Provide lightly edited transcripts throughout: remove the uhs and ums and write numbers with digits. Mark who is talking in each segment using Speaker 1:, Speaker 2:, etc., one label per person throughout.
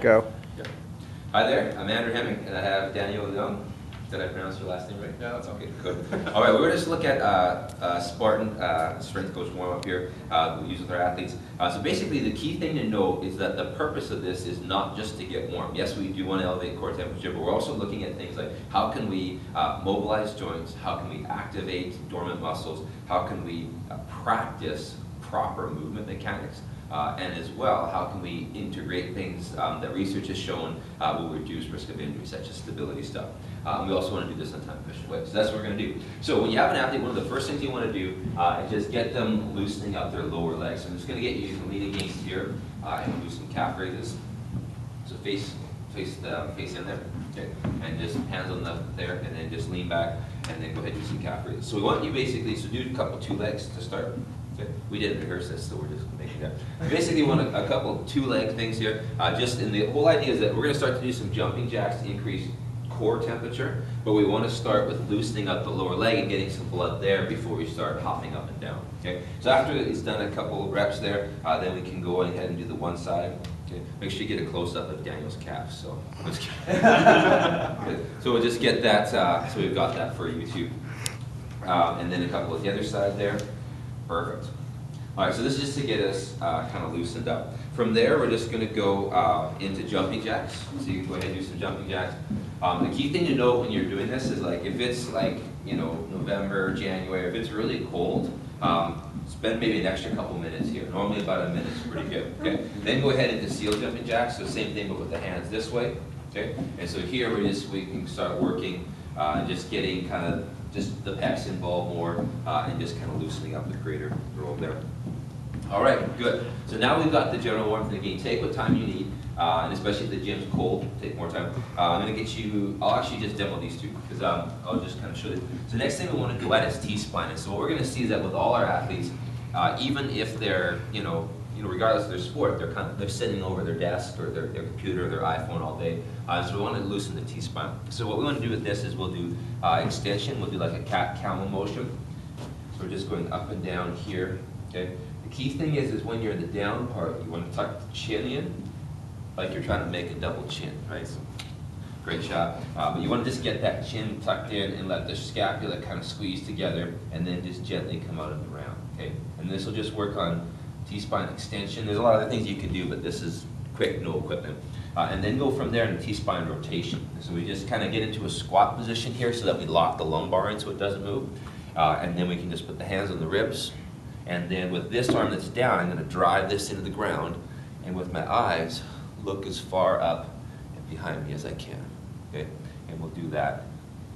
Speaker 1: Go.
Speaker 2: Yeah. Hi there, I'm Andrew Hemming, and I have Daniel Young. Did I pronounce your last name right?
Speaker 3: Yeah, that's
Speaker 2: okay. Good. All right, we're going to just look at Spartan strength coach warm-up here we use with our athletes. So basically, the key thing to note is that the purpose of this is not just to get warm. Yes, we do want to elevate core temperature, but we're also looking at things like how can we mobilize joints, how can we activate dormant muscles, how can we practice proper movement mechanics, and as well, how can we integrate things that research has shown will reduce risk of injury, such as stability stuff. We also want to do this in a time-efficient way. So that's what we're going to do. So when you have an athlete, one of the first things you want to do is just get them loosening up their lower legs. So I'm just going to get you to lean against here and loosen calf raises. So face in there, okay, and just hands on there, and then just lean back, and then go ahead and do some calf raises. So we want you basically to do a couple two legs to start. Okay. We didn't rehearse this, so we're just making that. Basically, we want a couple two-leg things here. And the whole idea is that we're going to start to do some jumping jacks to increase core temperature, but we want to start with loosening up the lower leg and getting some blood there before we start hopping up and down. Okay. So after it's done a couple of reps there, then we can go ahead and do the one side. Okay. Make sure you get a close-up of Daniel's calf. So we'll just get that. So we've got that for you too, and then a couple of the other side there. Perfect. All right, so this is just to get us kind of loosened up. From there, we're just going to go into jumping jacks. So you can go ahead and do some jumping jacks. The key thing to note when you're doing this is like if it's like, you know, November, January, if it's really cold, spend maybe an extra couple minutes here. Normally about a minute is pretty good. Okay. Then go ahead into seal jumping jacks. So same thing, but with the hands this way. Okay. And so here we can start working, just getting kind of just the pecs involved more, and just kind of loosening up the crater roll there. All right, good. So now we've got the general warmth. Again, take what time you need, and especially if the gym's cold, take more time. I'm going to get you, I'll actually just demo these two, because I'll just kind of show you. So the next thing we want to do at is T-spine. And so what we're going to see is that with all our athletes, even if they're, regardless of their sport, they're sitting over their desk or their computer or their iPhone all day. So we want to loosen the T-spine. So what we want to do with this is we'll do extension. We'll do like a cat-camel motion. So we're just going up and down here. Okay. The key thing is when you're in the down part, you want to tuck the chin in, like you're trying to make a double chin, right? So, great shot. But you want to just get that chin tucked in and let the scapula kind of squeeze together, and then just gently come out of the round. Okay. And this will just work on T-spine extension. There's a lot of other things you can do, but this is quick, no equipment. And then go from there into T-spine rotation. So we just kind of get into a squat position here so that we lock the lumbar in so it doesn't move. And then we can just put the hands on the ribs. And then with this arm that's down, I'm going to drive this into the ground. And with my eyes, look as far up and behind me as I can. Okay? And we'll do that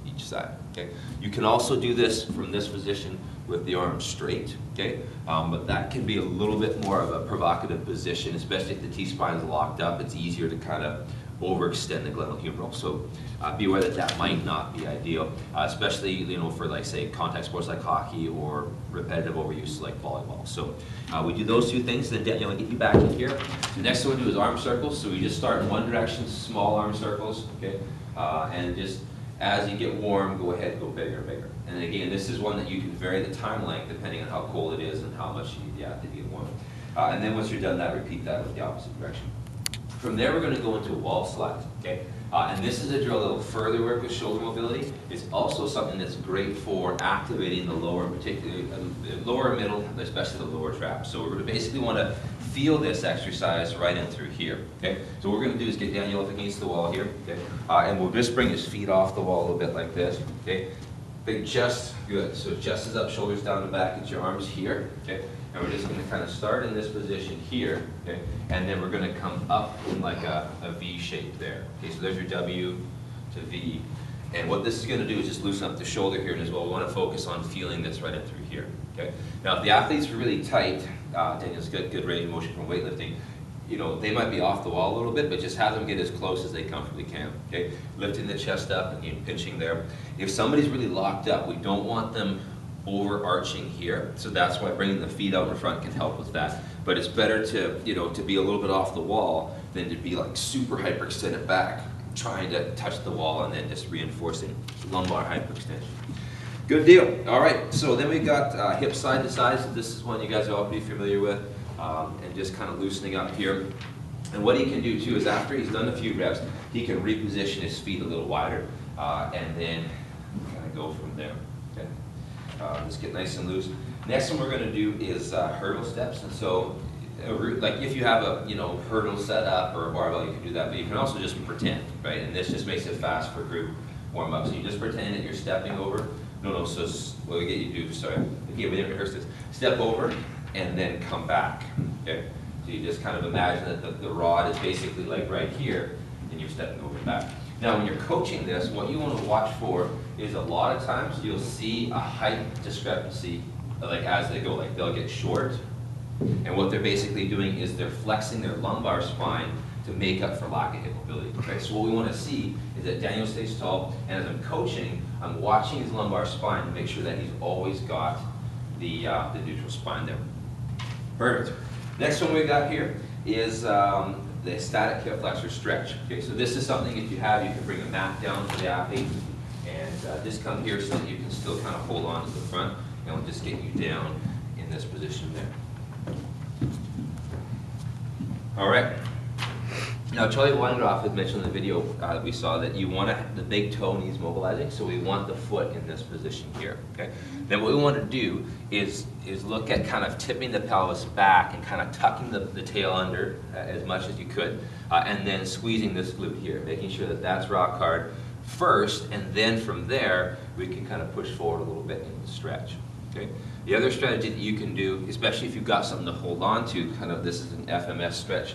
Speaker 2: each side. Okay? You can also do this from this position with the arms straight, okay? But that can be a little bit more of a provocative position, especially if the T-spine is locked up. It's easier to kind of overextend the glenohumeral. So be aware that that might not be ideal, especially for like say contact sports like hockey or repetitive overuse like volleyball. So we do those two things. Then Daniel, I'll get you back in here. The next one we do is arm circles. So we just start in one direction, small arm circles, okay? And just as you get warm, go ahead, go bigger and bigger. And again, this is one that you can vary the time length depending on how cold it is and how much you need the athlete to get warm. And then once you're done that, repeat that with the opposite direction. From there, we're going to go into a wall slide, okay? And this is a drill that will further work with shoulder mobility. It's also something that's great for activating the lower, particularly the lower middle, especially the lower trap. So we're going to basically want to feel this exercise right in through here, okay? So what we're going to do is get Daniel up against the wall here, okay? And we'll just bring his feet off the wall a little bit like this, okay? Big chest, good. So chest is up, shoulders down the back, get your arms here, okay? And we're just going to kind of start in this position here, okay? And then we're going to come up in like a V shape there. Okay, so there's your W to V. And what this is going to do is just loosen up the shoulder here, and as well, we want to focus on feeling this right in through here, okay? Now, if the athlete's really tight, Daniel's good range of motion from weightlifting, they might be off the wall a little bit, but just have them get as close as they comfortably can, okay? Lifting the chest up, again, pinching there. If somebody's really locked up, we don't want them overarching here, so that's why bringing the feet out in front can help with that. But it's better to, to be a little bit off the wall than to be like super hyperextended back, trying to touch the wall and then just reinforcing lumbar hyperextension. Good deal. All right, so then we got hip side to side. So this is one you guys are all pretty familiar with, and just kind of loosening up here. And what he can do too is after he's done a few reps, he can reposition his feet a little wider and then kind of go from there. Okay? Let's get nice and loose. Next one we're going to do is hurdle steps. And so, like if you have a hurdle set up or a barbell, you can do that. But you can also just pretend, right? And this just makes it fast for group warm up. So you just pretend that you're stepping over. So what we get you to do, sorry, again, we didn't rehearse this. Step over and then come back, okay? So you just kind of imagine that the rod is basically like right here, and you're stepping over back. Now, when you're coaching this, what you want to watch for is a lot of times you'll see a height discrepancy, like as they go, like they'll get short, and what they're basically doing is they're flexing their lumbar spine to make up for lack of hip mobility. Okay? So what we want to see is that Daniel stays tall, and as I'm coaching, I'm watching his lumbar spine to make sure that he's always got the neutral spine there. Perfect. Next one we got here is the static hip flexor stretch. Okay, so this is something if you have, you can bring a mat down for the athlete and just come here so that you can still kind of hold on to the front, and we'll just get you down in this position there. All right. Now, Charlie Weingroff had mentioned in the video that we saw that you want the big toe needs mobilizing, so we want the foot in this position here. Okay. Then what we want to do is look at kind of tipping the pelvis back and kind of tucking the tail under as much as you could, and then squeezing this glute here, making sure that that's rock hard first, and then from there we can kind of push forward a little bit in the stretch. Okay. The other strategy that you can do, especially if you've got something to hold on to, kind of this is an FMS stretch.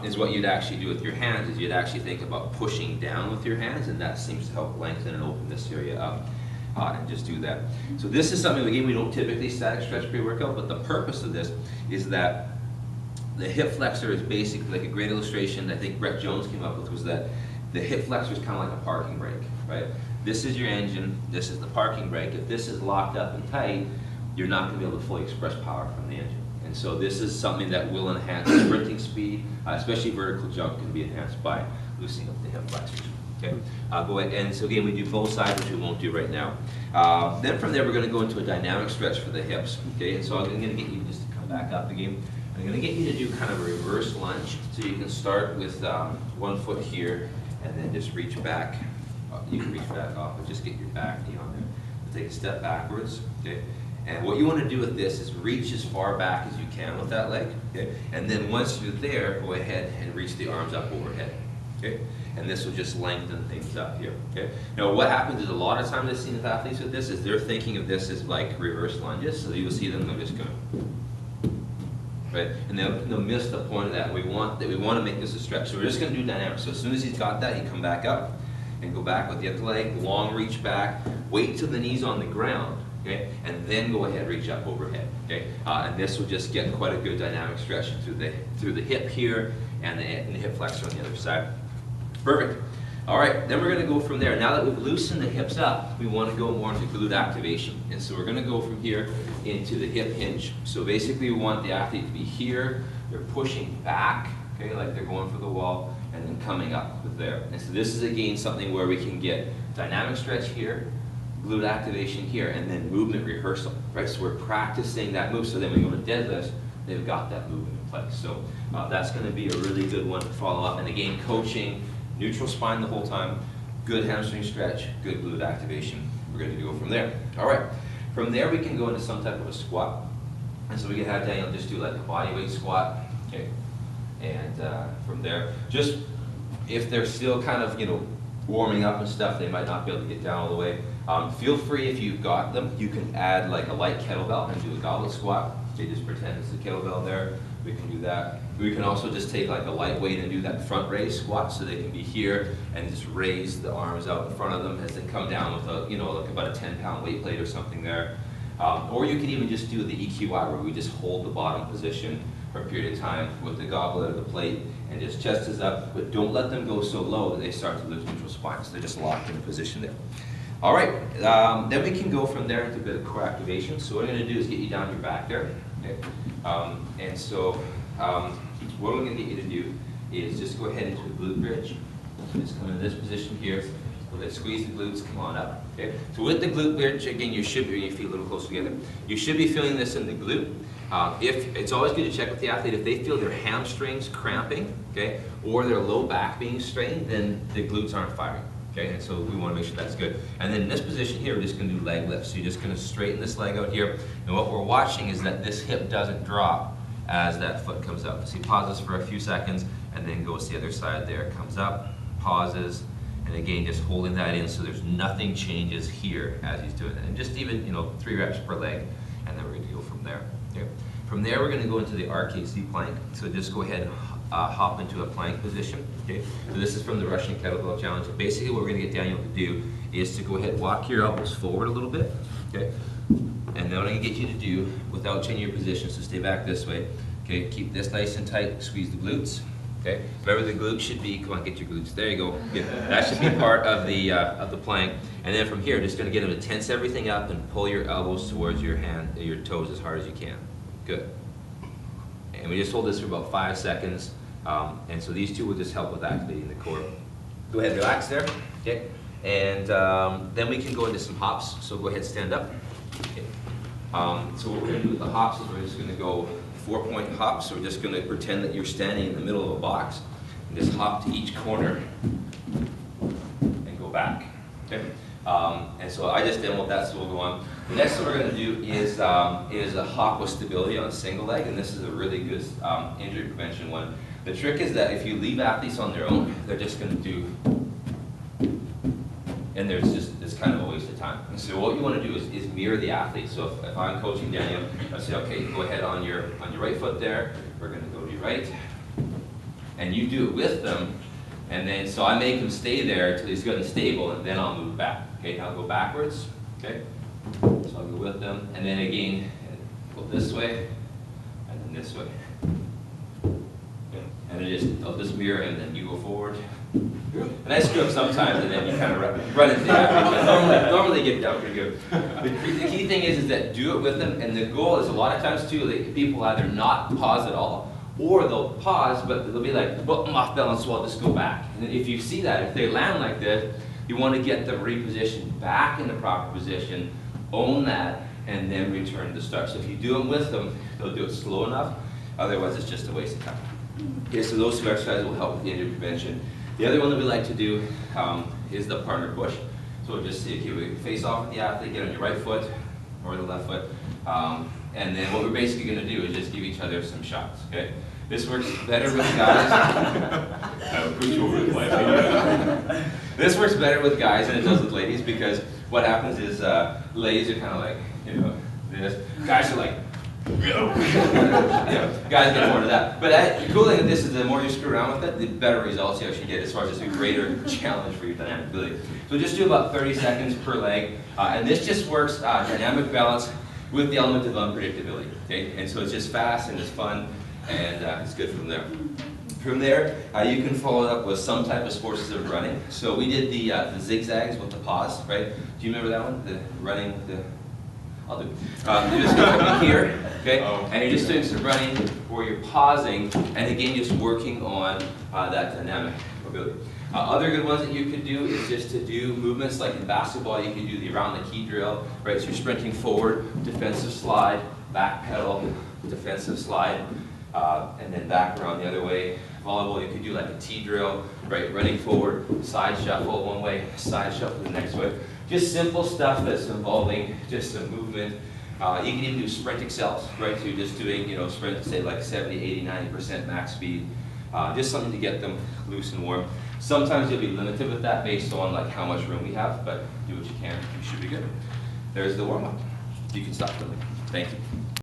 Speaker 2: Is what you'd actually do with your hands is you'd actually think about pushing down with your hands, and that seems to help lengthen and open this area up, and just do that. So this is something, again, we don't typically static stretch pre-workout, but the purpose of this is that the hip flexor is basically like a great illustration I think Brett Jones came up with, was that the hip flexor is kind of like a parking brake, right? This is your engine, this is the parking brake. If this is locked up and tight, you're not going to be able to fully express power from the engine. And so this is something that will enhance sprinting speed, especially vertical jump can be enhanced by loosening up the hip flexors. Okay, go ahead. And so again, we do both sides, which we won't do right now. Then from there, we're going to go into a dynamic stretch for the hips. Okay, and so I'm going to get you just to come back up again. I'm going to get you to do kind of a reverse lunge. So you can start with 1 foot here, and then just reach back. You can reach back off, but just get your back knee on there. Take a step backwards. Okay. And what you want to do with this is reach as far back as you can with that leg, okay? And then once you're there, go ahead and reach the arms up overhead, okay? And this will just lengthen things up here, okay? Now what happens is a lot of times I've seen with athletes with this is they're thinking of this as like reverse lunges, so you'll see them, they're just going, right? And they'll miss the point of that. We want to make this a stretch, so we're just going to do dynamic. So as soon as he's got that, you come back up and go back with the other leg, long reach back, wait till the knee's on the ground. Okay, and then go ahead, reach up overhead. Okay, and this will just get quite a good dynamic stretch through the hip here and the hip flexor on the other side. Perfect. All right, then we're going to go from there. Now that we've loosened the hips up, we want to go more into glute activation, and so we're going to go from here into the hip hinge. So basically, we want the athlete to be here. They're pushing back, okay, like they're going for the wall, and then coming up with there. And so this is again something where we can get dynamic stretch here, glute activation here, and then movement rehearsal, right? So we're practicing that move, so then when we go to deadlift, they've got that movement in place. So that's going to be a really good one to follow up. And again, coaching, neutral spine the whole time, good hamstring stretch, good glute activation. We're going to go from there. All right. From there, we can go into some type of a squat. And so we can have Daniel just do like a body weight squat, okay? And from there, just if they're still kind of, warming up and stuff, they might not be able to get down all the way. Feel free, if you've got them, you can add like a light kettlebell and do a goblet squat. They just pretend it's a kettlebell there. We can do that. We can also just take like a lightweight and do that front raise squat, so they can be here and just raise the arms out in front of them as they come down with a, like about a 10-pound weight plate or something there. Or you can even just do the EQI, where we just hold the bottom position for a period of time with the goblet or the plate, and just chest is up, but don't let them go so low that they start to lose neutral spine, so they're just locked in position there. All right, then we can go from there into a bit of core activation. So what I'm going to do is get you down your back there, okay? And so what I'm going to get you to do is just go ahead into a glute bridge. Just come into this position here. Let's squeeze the glutes, come on up. Okay? So with the glute bridge, again, you should be, your feet a little closer together. You should be feeling this in the glute. If it's always good to check with the athlete if they feel their hamstrings cramping, okay, or their low back being strained, then the glutes aren't firing. Okay, and so we want to make sure that's good. And then in this position here, we're just going to do leg lifts. So you're just going to straighten this leg out here. And what we're watching is that this hip doesn't drop as that foot comes up. So he pauses for a few seconds and then goes to the other side there. Comes up, pauses, and again, just holding that in so there's nothing changes here as he's doing it. And just even, 3 reps per leg, and then we're going to go from there. Okay. From there, we're going to go into the RKC plank. So just go ahead and hop into a plank position. Okay. So this is from the Russian Kettlebell Challenge. Basically, what we're going to get Daniel to do is to go ahead and walk your elbows forward a little bit. Okay. And then what I'm going to get you to do, without changing your position, so stay back this way. Okay. Keep this nice and tight. Squeeze the glutes. Okay. Wherever the glute should be, come on, get your glutes. There you go. Good. That should be part of the plank. And then from here, just going to get him to tense everything up and pull your elbows towards your toes as hard as you can. Good. And we just hold this for about 5 seconds. And so these two will just help with activating the core. Go ahead, relax there. Okay. And then we can go into some hops. So go ahead, stand up. Okay. So what we're going to do with the hops is we're just going to go 4-point hops. So we're just going to pretend that you're standing in the middle of a box and just hop to each corner and go back. Okay. And so I just demoed that, so we'll go on. The next thing we're going to do is a hop with stability on a single leg, and this is a really good injury prevention one. The trick is that if you leave athletes on their own, they're just going to do, and it's kind of a waste of time. And so what you want to do is mirror the athlete. So if I'm coaching Daniel, I say, okay, go ahead on your right foot there. We're going to go to your right, and you do it with them. And then, so I make him stay there until he's good and stable, and then I'll move back. Okay, now I'll go backwards. Okay, so I'll go with them, and then again, go this way, and then this way. Okay. And then I'll just mirror him, and then you go forward. And I screw up sometimes, and then you kind of run into the athlete, but normally get down pretty good. The key thing is that do it with them, and the goal is a lot of times too, like, people either not pause at all, or they'll pause, but they'll be like, well, I'm off balance, so I'll just go back. And if you see that, if they land like this, you want to get them repositioned back in the proper position, own that, and then return to start. So if you do them with them, they'll do it slow enough, otherwise it's just a waste of time. Okay, so those 2 exercises will help with the injury prevention. The other one that we like to do is the partner push. So we'll just see, okay, we face off with the athlete, get on your right foot or the left foot, and then what we're basically going to do is just give each other some shots, okay? This works better with guys. This works better with guys than it does with ladies, because what happens is ladies are kind of like, this. Guys are like, guys get more to that. But the cool thing with this is the more you screw around with it, the better results you actually get as far as just a greater challenge for your dynamic ability. So just do about 30 seconds per leg. And this just works dynamic balance with the element of unpredictability. Okay? And so it's just fast and it's fun, and it's good from there. From there, you can follow it up with some type of sports of running. So we did the zigzags with the pause, right? Do you remember that one? The running with the... I'll do it. You're just going to come here, okay? And you're just doing some running where you're pausing, and again, just working on that dynamic ability. Other good ones that you could do is just to do movements like in basketball. You can do the around the key drill, right? So you're sprinting forward, defensive slide, back pedal, defensive slide, and then back around the other way. Volleyball, you could do like a T drill, right? Running forward, side shuffle one way, side shuffle the next way. Just simple stuff that's involving just some movement. You can even do sprint excels, right? So you're just doing, sprint, say like 70, 80, 90% max speed. Just something to get them loose and warm. Sometimes you'll be limited with that based on like how much room we have, but do what you can. You should be good. There's the warm-up. You can stop filming. Thank you.